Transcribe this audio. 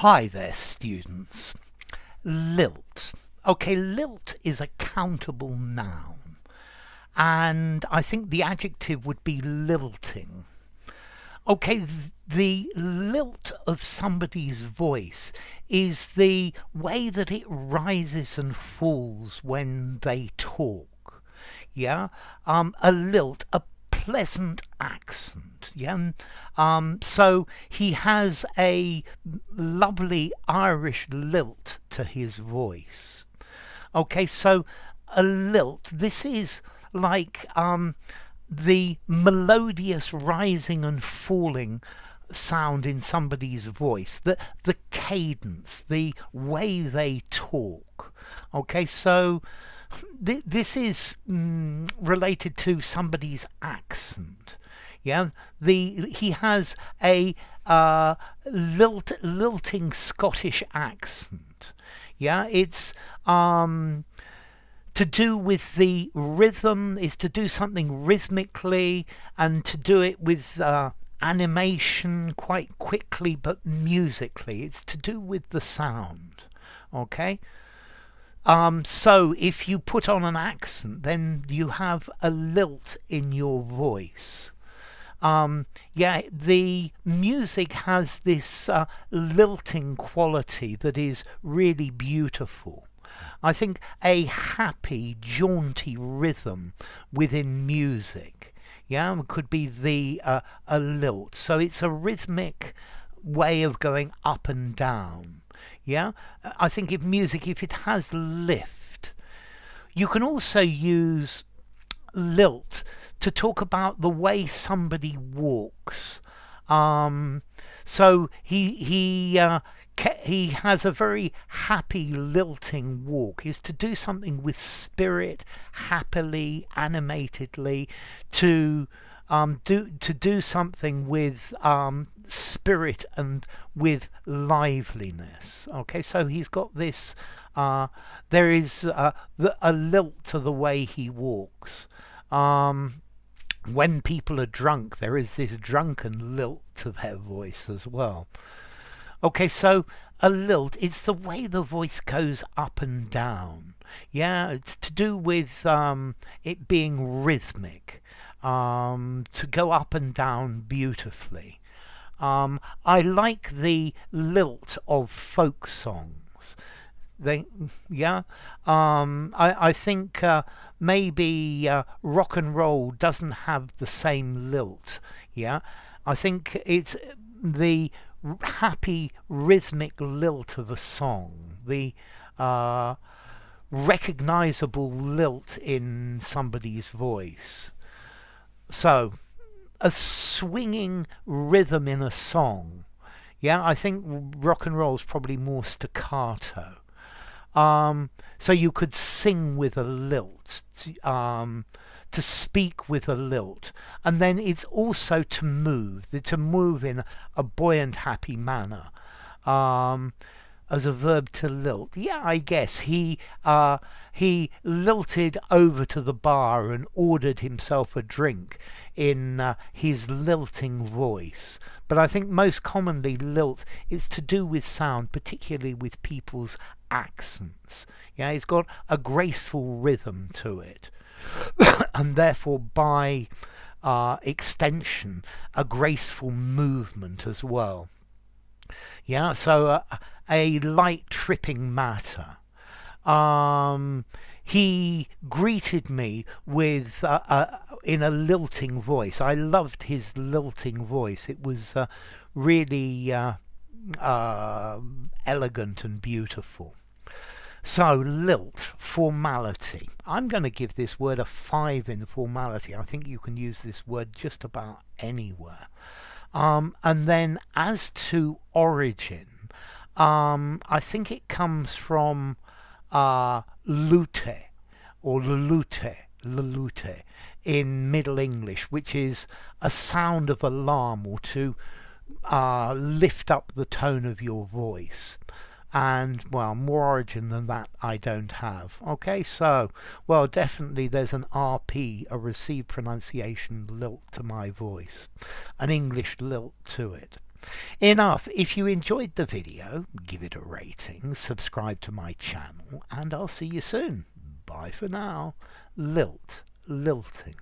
Hi there, students. Lilt. Okay, lilt is a countable noun, and I think the adjective would be lilting. Okay, the lilt of somebody's voice is the way that it rises and falls when they talk. Yeah, a lilt, a pleasant accent. Yeah, so he has a lovely Irish lilt to his voice. Okay, so a lilt. This is like the melodious rising and falling sound in somebody's voice, the cadence, the way they talk. Okay, so this is related to somebody's accent. Yeah, he has a lilting Scottish accent. Yeah, it's to do with the rhythm, is to do something rhythmically and to do it with animation quite quickly but musically. It's to do with the sound. Okay? So if you put on an accent, then you have a lilt in your voice. Yeah, the music has this lilting quality that is really beautiful. I think a happy, jaunty rhythm within music, yeah, could be the a lilt. So it's a rhythmic way of going up and down. Yeah, I think if it has lift, you can also use lilt to talk about the way somebody walks. Um, so he has a very happy lilting walk. Is to do something with spirit, happily, animatedly, to do something with spirit and with liveliness. Okay, so he's got this. There is a lilt to the way he walks. When people are drunk, there is this drunken lilt to their voice as well. Okay, so a lilt, it's the way the voice goes up and down. Yeah, it's to do with it being rhythmic, to go up and down beautifully. I like the lilt of folk songs. They, yeah, I think maybe rock and roll doesn't have the same lilt. Yeah, I think it's the happy rhythmic lilt of a song, the recognizable lilt in somebody's voice. So, a swinging rhythm in a song. Yeah, I think rock and roll is probably more staccato. So you could sing with a lilt, to speak with a lilt, and then it's also to move in a buoyant, happy manner. As a verb to lilt. Yeah, I guess he lilted over to the bar and ordered himself a drink in his lilting voice. But I think most commonly lilt is to do with sound, particularly with people's accents. Yeah, it's got a graceful rhythm to it, and therefore by extension, a graceful movement as well. Yeah, so a light tripping matter. He greeted me with in a lilting voice. I loved his lilting voice. It was really elegant and beautiful. So, lilt, formality. I'm going to give this word a 5 in formality. I think you can use this word just about anywhere. And then as to origin, I think it comes from lute or lulute in Middle English, which is a sound of alarm or to lift up the tone of your voice. And well, more origin than that I don't have. Okay, so well, definitely there's an RP, a received pronunciation lilt to my voice, an English lilt to it. Enough. If you enjoyed the video, give it a rating, subscribe to my channel, and I'll see you soon. Bye for now. Lilt, lilting.